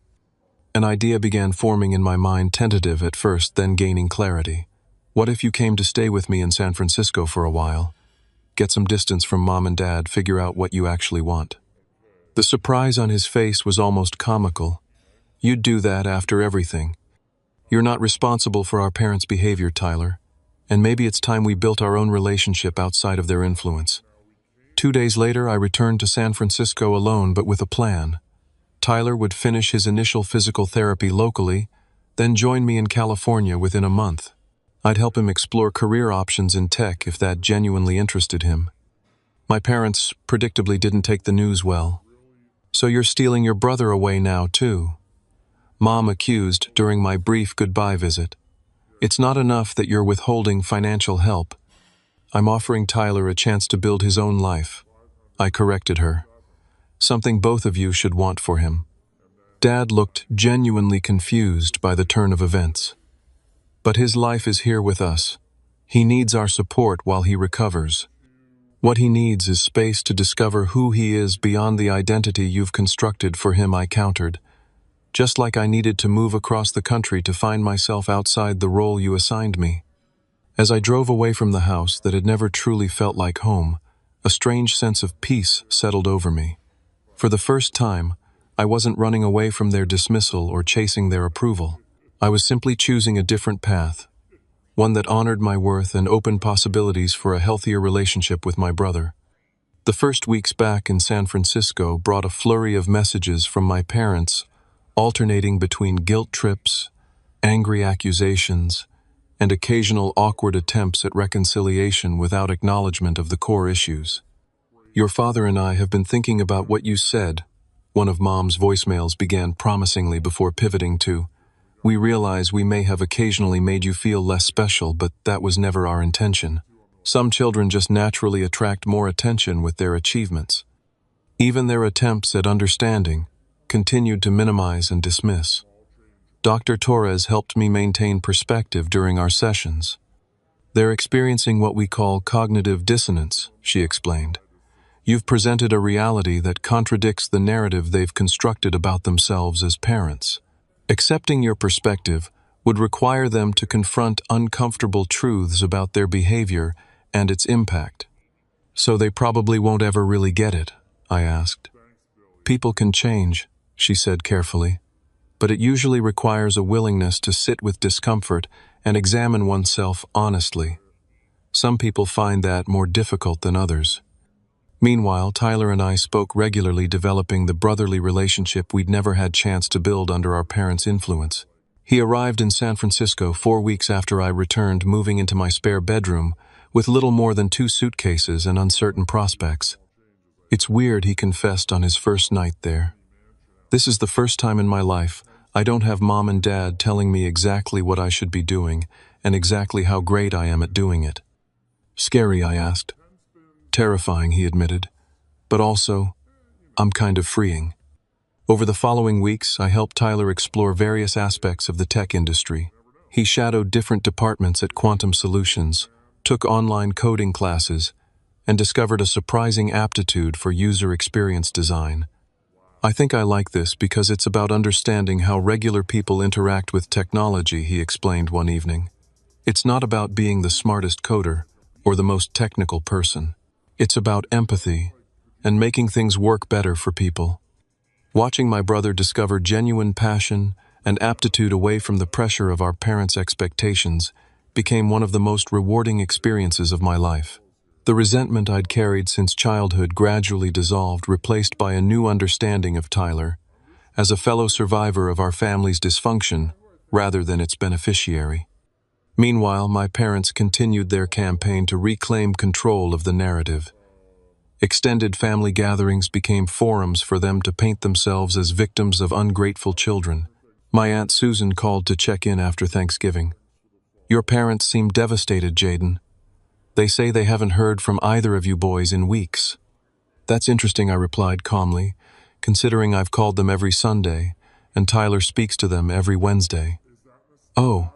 An idea began forming in my mind, tentative at first, then gaining clarity. "What if you came to stay with me in San Francisco for a while? Get some distance from Mom and Dad, figure out what you actually want." The surprise on his face was almost comical. "You'd do that after everything? You're not responsible for our parents' behavior, Tyler. And maybe it's time we built our own relationship outside of their influence." 2 days later, I returned to San Francisco alone, but with a plan. Tyler would finish his initial physical therapy locally, then join me in California within a month. I'd help him explore career options in tech if that genuinely interested him. My parents predictably didn't take the news well. "So you're stealing your brother away now, too?" Mom accused during my brief goodbye visit. "It's not enough that you're withholding financial help. I'm offering Tyler a chance to build his own life." I corrected her. "Something both of you should want for him." Dad looked genuinely confused by the turn of events. "But his life is here with us. He needs our support while he recovers. What he needs is space to discover who he is beyond the identity you've constructed for him," I countered. "Just like I needed to move across the country to find myself outside the role you assigned me." As I drove away from the house that had never truly felt like home, a strange sense of peace settled over me. For the first time, I wasn't running away from their dismissal or chasing their approval. I was simply choosing a different path, one that honored my worth and opened possibilities for a healthier relationship with my brother. The first weeks back in San Francisco brought a flurry of messages from my parents, alternating between guilt trips, angry accusations, and occasional awkward attempts at reconciliation without acknowledgement of the core issues. "Your father and I have been thinking about what you said," one of Mom's voicemails began promisingly before pivoting to, "We realize we may have occasionally made you feel less special, but that was never our intention. Some children just naturally attract more attention with their achievements." Even their attempts at understanding continued to minimize and dismiss. Dr. Torres helped me maintain perspective during our sessions. "They're experiencing what we call cognitive dissonance," she explained. "You've presented a reality that contradicts the narrative they've constructed about themselves as parents. Accepting your perspective would require them to confront uncomfortable truths about their behavior and its impact." "So they probably won't ever really get it?" I asked. "People can change," she said carefully, "but it usually requires a willingness to sit with discomfort and examine oneself honestly. Some people find that more difficult than others. Meanwhile, Tyler and I spoke regularly, developing the brotherly relationship we'd never had chance to build under our parents' influence. He arrived in San Francisco 4 weeks after I returned, moving into my spare bedroom with little more than 2 suitcases and uncertain prospects. "It's weird," he confessed on his first night there. "This is the first time in my life I don't have mom and dad telling me exactly what I should be doing and exactly how great I am at doing it." "Scary?" I asked. "Terrifying," he admitted. "But also, I'm kind of freeing." Over the following weeks, I helped Tyler explore various aspects of the tech industry. He shadowed different departments at Quantum Solutions, took online coding classes, and discovered a surprising aptitude for user experience design. "I think I like this because it's about understanding how regular people interact with technology," he explained one evening. "It's not about being the smartest coder or the most technical person. It's about empathy and making things work better for people." Watching my brother discover genuine passion and aptitude away from the pressure of our parents' expectations became one of the most rewarding experiences of my life. The resentment I'd carried since childhood gradually dissolved, replaced by a new understanding of Tyler as a fellow survivor of our family's dysfunction rather than its beneficiary. Meanwhile, my parents continued their campaign to reclaim control of the narrative. Extended family gatherings became forums for them to paint themselves as victims of ungrateful children. My Aunt Susan called to check in after Thanksgiving. "Your parents seem devastated, Jaden. They say they haven't heard from either of you boys in weeks." "That's interesting," I replied calmly, "considering I've called them every Sunday, and Tyler speaks to them every Wednesday." "Oh."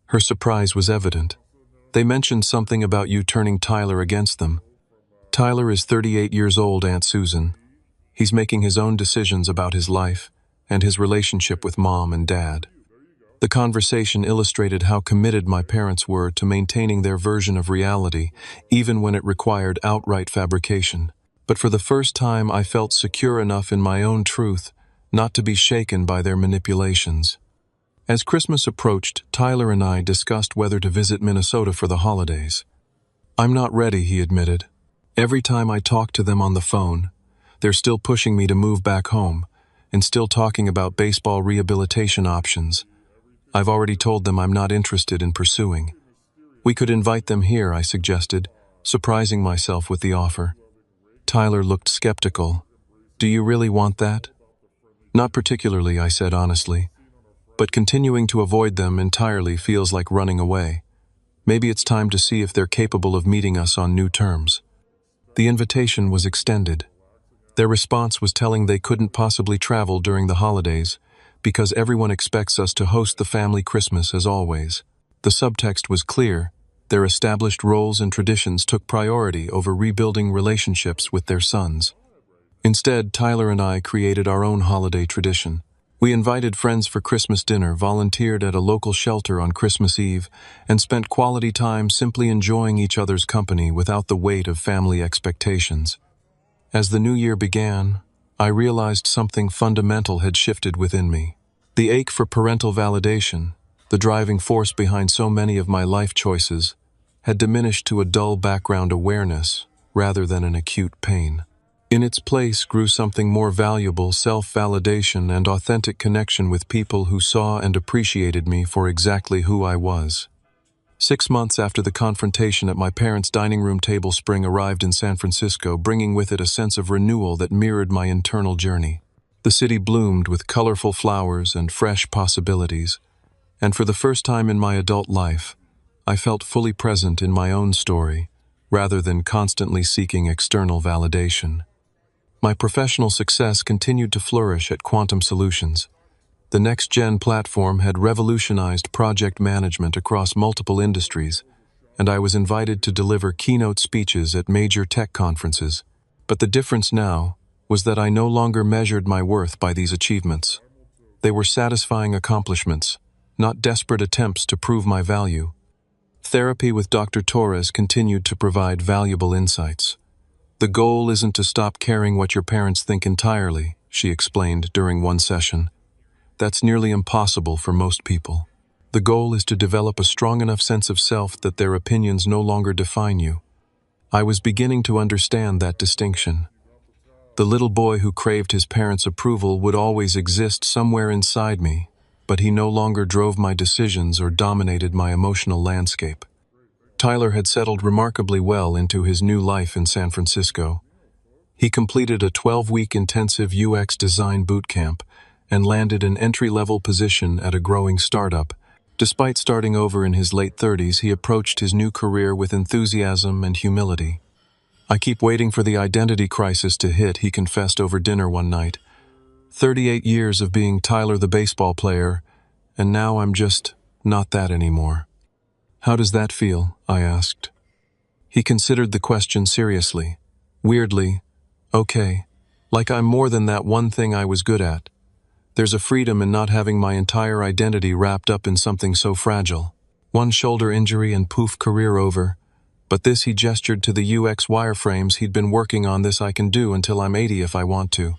Her surprise was evident. "They mentioned something about you turning Tyler against them." "Tyler is 38 years old, Aunt Susan. He's making his own decisions about his life and his relationship with Mom and Dad." The conversation illustrated how committed my parents were to maintaining their version of reality, even when it required outright fabrication. But for the first time, I felt secure enough in my own truth not to be shaken by their manipulations. As Christmas approached, Tyler and I discussed whether to visit Minnesota for the holidays. "I'm not ready," he admitted. "Every time I talk to them on the phone, they're still pushing me to move back home and still talking about baseball rehabilitation options. I've already told them I'm not interested in pursuing." "We could invite them here," I suggested, surprising myself with the offer. Tyler looked skeptical. "Do you really want that?" "Not particularly," I said honestly. "But continuing to avoid them entirely feels like running away. Maybe it's time to see if they're capable of meeting us on new terms." The invitation was extended. Their response was telling they couldn't possibly travel during the holidays because everyone expects us to host the family Christmas as always. The subtext was clear. Their established roles and traditions took priority over rebuilding relationships with their sons. Instead, Tyler and I created our own holiday tradition. We invited friends for Christmas dinner, volunteered at a local shelter on Christmas Eve, and spent quality time simply enjoying each other's company without the weight of family expectations. As the new year began, I realized something fundamental had shifted within me. The ache for parental validation, the driving force behind so many of my life choices, had diminished to a dull background awareness rather than an acute pain. In its place grew something more valuable: self-validation and authentic connection with people who saw and appreciated me for exactly who I was. 6 months after the confrontation at my parents' dining room table, spring arrived in San Francisco, bringing with it a sense of renewal that mirrored my internal journey. The city bloomed with colorful flowers and fresh possibilities, and for the first time in my adult life, I felt fully present in my own story, rather than constantly seeking external validation. My professional success continued to flourish at Quantum Solutions. The next-gen platform had revolutionized project management across multiple industries, and I was invited to deliver keynote speeches at major tech conferences. But the difference now was that I no longer measured my worth by these achievements. They were satisfying accomplishments, not desperate attempts to prove my value. Therapy with Dr. Torres continued to provide valuable insights. "The goal isn't to stop caring what your parents think entirely," she explained during one session. "That's nearly impossible for most people. The goal is to develop a strong enough sense of self that their opinions no longer define you. I was beginning to understand that distinction. The little boy who craved his parents' approval would always exist somewhere inside me, but he no longer drove my decisions or dominated my emotional landscape. Tyler had settled remarkably well into his new life in San Francisco. He completed a 12-week intensive UX design boot camp and landed an entry-level position at a growing startup. Despite starting over in his late 30s, he approached his new career with enthusiasm and humility. "I keep waiting for the identity crisis to hit," he confessed over dinner one night. 38 years of being Tyler the baseball player, and now I'm just not that anymore. "How does that feel?" I asked. He considered the question seriously. Weirdly, okay, like I'm more than that one thing I was good at. There's a freedom in not having my entire identity wrapped up in something so fragile. One shoulder injury and poof, career over. But this, he gestured to the UX wireframes he'd been working on. "This I can do until I'm 80 if I want to."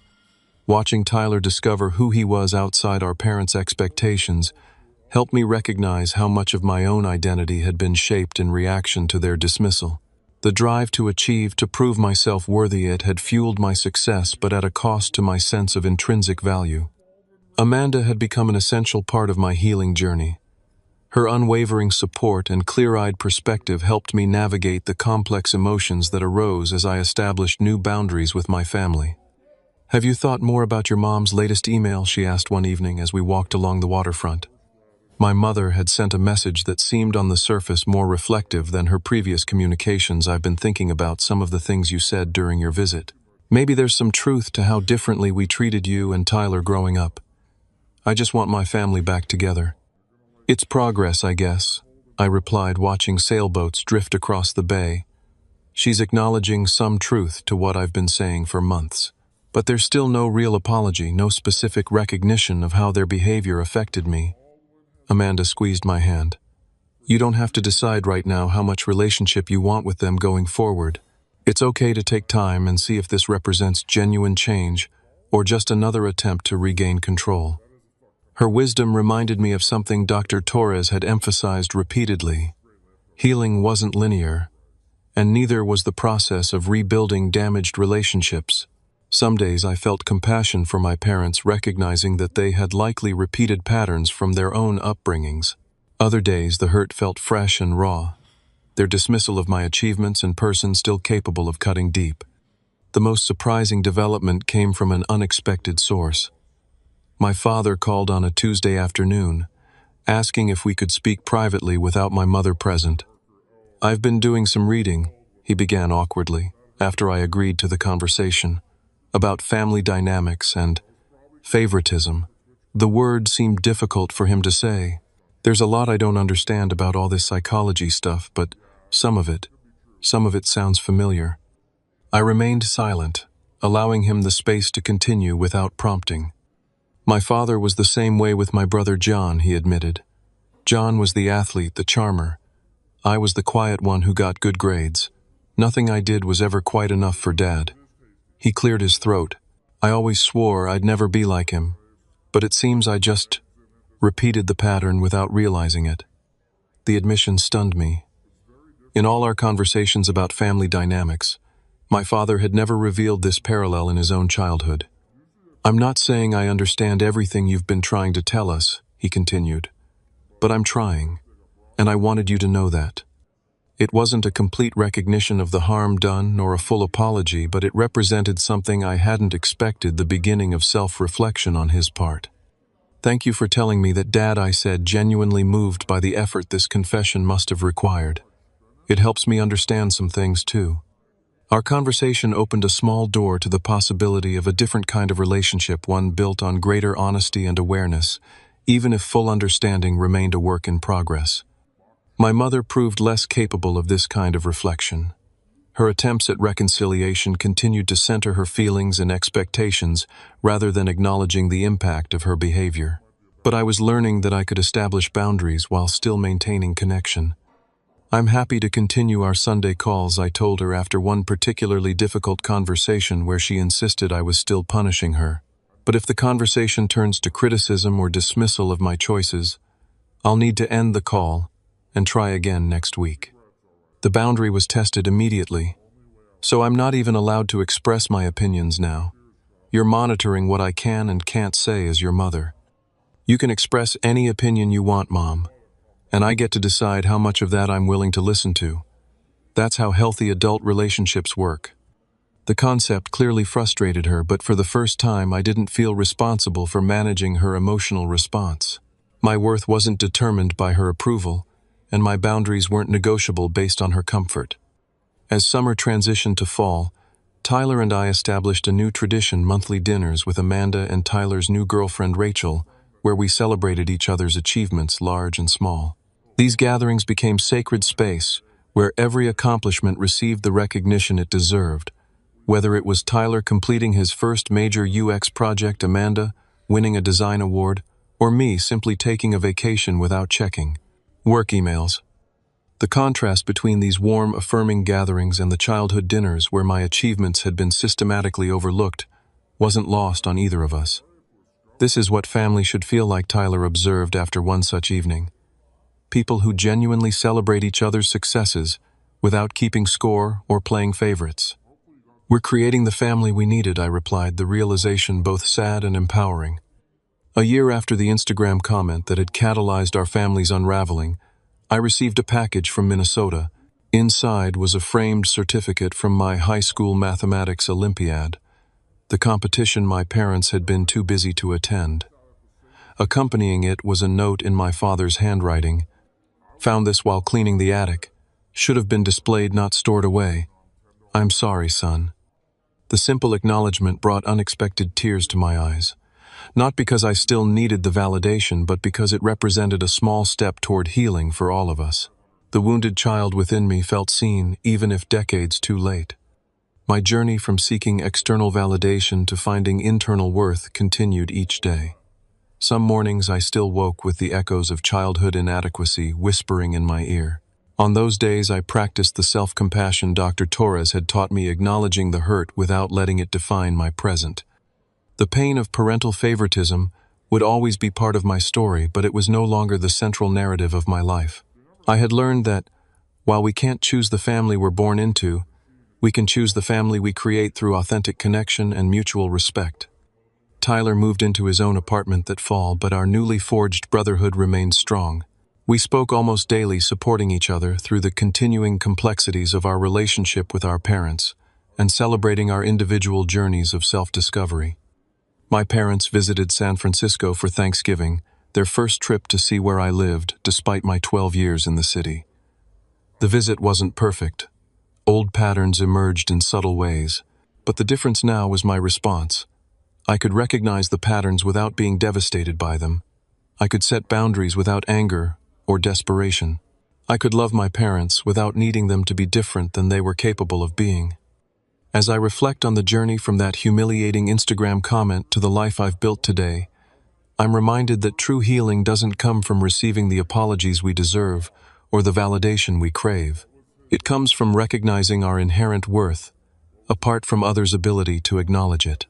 Watching Tyler discover who he was outside our parents' expectations helped me recognize how much of my own identity had been shaped in reaction to their dismissal. The drive to achieve, to prove myself worthy, it had fueled my success, but at a cost to my sense of intrinsic value. Amanda had become an essential part of my healing journey. Her unwavering support and clear-eyed perspective helped me navigate the complex emotions that arose as I established new boundaries with my family. "Have you thought more about your mom's latest email?" she asked one evening as we walked along the waterfront. My mother had sent a message that seemed on the surface more reflective than her previous communications. "I've been thinking about some of the things you said during your visit. Maybe there's some truth to how differently we treated you and Tyler growing up. I just want my family back together." "It's progress, I guess," I replied, watching sailboats drift across the bay. "She's acknowledging some truth to what I've been saying for months. But there's still no real apology, no specific recognition of how their behavior affected me." Amanda squeezed my hand. "You don't have to decide right now how much relationship you want with them going forward. It's okay to take time and see if this represents genuine change or just another attempt to regain control." Her wisdom reminded me of something Dr. Torres had emphasized repeatedly. Healing wasn't linear, and neither was the process of rebuilding damaged relationships. Some days I felt compassion for my parents, recognizing that they had likely repeated patterns from their own upbringings. Other days the hurt felt fresh and raw, their dismissal of my achievements and person still capable of cutting deep. The most surprising development came from an unexpected source. My father called on a Tuesday afternoon, asking if we could speak privately without my mother present. "I've been doing some reading," he began awkwardly, after I agreed to the conversation, "about family dynamics and favoritism." The word seemed difficult for him to say. "There's a lot I don't understand about all this psychology stuff, but some of it sounds familiar." I remained silent, allowing him the space to continue without prompting. "My father was the same way with my brother John," he admitted. "John was the athlete, the charmer. I was the quiet one who got good grades. Nothing I did was ever quite enough for Dad." He cleared his throat. "I always swore I'd never be like him, but it seems I just repeated the pattern without realizing it." The admission stunned me. In all our conversations about family dynamics, my father had never revealed this parallel in his own childhood. "I'm not saying I understand everything you've been trying to tell us," he continued, "but I'm trying, and I wanted you to know that." It wasn't a complete recognition of the harm done nor a full apology, but it represented something I hadn't expected, the beginning of self-reflection on his part. "Thank you for telling me that, Dad," I said, genuinely moved by the effort this confession must have required. "It helps me understand some things, too." Our conversation opened a small door to the possibility of a different kind of relationship, one built on greater honesty and awareness, even if full understanding remained a work in progress. My mother proved less capable of this kind of reflection. Her attempts at reconciliation continued to center her feelings and expectations rather than acknowledging the impact of her behavior. But I was learning that I could establish boundaries while still maintaining connection. "I'm happy to continue our Sunday calls," I told her after one particularly difficult conversation where she insisted I was still punishing her. "But if the conversation turns to criticism or dismissal of my choices, I'll need to end the call and try again next week. The boundary was tested immediately, so I'm not even allowed to express my opinions now. You're monitoring what I can and can't say as your mother. You can express any opinion you want, Mom, and I get to decide how much of that I'm willing to listen to. That's how healthy adult relationships work. The concept clearly frustrated her, but for the first time I didn't feel responsible for managing her emotional response. My worth wasn't determined by her approval, and my boundaries weren't negotiable based on her comfort. As summer transitioned to fall, Tyler and I established a new tradition: monthly dinners with Amanda and Tyler's new girlfriend Rachel, where we celebrated each other's achievements, large and small. These gatherings became sacred space, where every accomplishment received the recognition it deserved. Whether it was Tyler completing his first major UX project, Amanda winning a design award, or me simply taking a vacation without checking work emails. The contrast between these warm, affirming gatherings and the childhood dinners where my achievements had been systematically overlooked wasn't lost on either of us. This is what family should feel like, Tyler observed after one such evening. People who genuinely celebrate each other's successes without keeping score or playing favorites. We're creating the family we needed, I replied, the realization both sad and empowering. A year after the Instagram comment that had catalyzed our family's unraveling, I received a package from Minnesota. Inside was a framed certificate from my high school mathematics Olympiad, the competition my parents had been too busy to attend. Accompanying it was a note in my father's handwriting. Found this while cleaning the attic. Should have been displayed, not stored away. I'm sorry, son. The simple acknowledgement brought unexpected tears to my eyes. Not because I still needed the validation, but because it represented a small step toward healing for all of us. The wounded child within me felt seen, even if decades too late. My journey from seeking external validation to finding internal worth continued each day. Some mornings I still woke with the echoes of childhood inadequacy whispering in my ear. On those days I practiced the self-compassion Dr. Torres had taught me, acknowledging the hurt without letting it define my present. The pain of parental favoritism would always be part of my story, but it was no longer the central narrative of my life. I had learned that, while we can't choose the family we're born into, we can choose the family we create through authentic connection and mutual respect. Tyler moved into his own apartment that fall, but our newly forged brotherhood remained strong. We spoke almost daily, supporting each other through the continuing complexities of our relationship with our parents and celebrating our individual journeys of self-discovery. My parents visited San Francisco for Thanksgiving, their first trip to see where I lived, despite my 12 years in the city. The visit wasn't perfect. Old patterns emerged in subtle ways, but the difference now was my response. I could recognize the patterns without being devastated by them. I could set boundaries without anger or desperation. I could love my parents without needing them to be different than they were capable of being. As I reflect on the journey from that humiliating Instagram comment to the life I've built today, I'm reminded that true healing doesn't come from receiving the apologies we deserve or the validation we crave. It comes from recognizing our inherent worth, apart from others' ability to acknowledge it.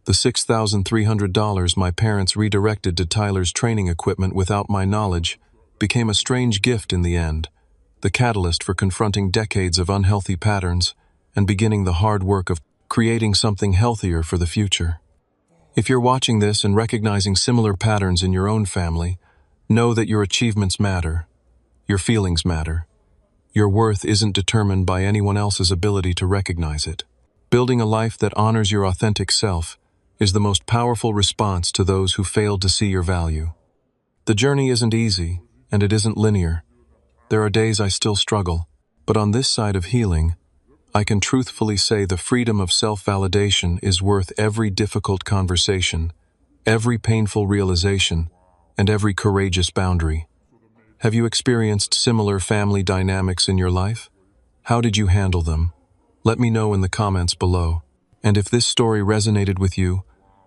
The $6,300 my parents redirected to Tyler's training equipment without my knowledge became a strange gift in the end, the catalyst for confronting decades of unhealthy patterns and beginning the hard work of creating something healthier for the future. If you're watching this and recognizing similar patterns in your own family, know that your achievements matter, your feelings matter. Your worth isn't determined by anyone else's ability to recognize it. Building a life that honors your authentic self is the most powerful response to those who failed to see your value. The journey isn't easy, and it isn't linear. There are days I still struggle, but on this side of healing, I can truthfully say the freedom of self-validation is worth every difficult conversation, every painful realization, and every courageous boundary. Have you experienced similar family dynamics in your life? How did you handle them? Let me know in the comments below. And if this story resonated with you,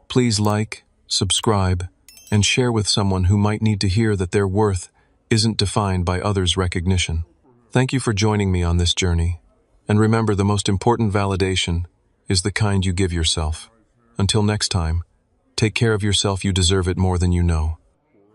please like, subscribe, and share with someone who might need to hear that their worth isn't defined by others' recognition. Thank you for joining me on this journey. And remember, the most important validation is the kind you give yourself. Until next time, take care of yourself. You deserve it more than you know.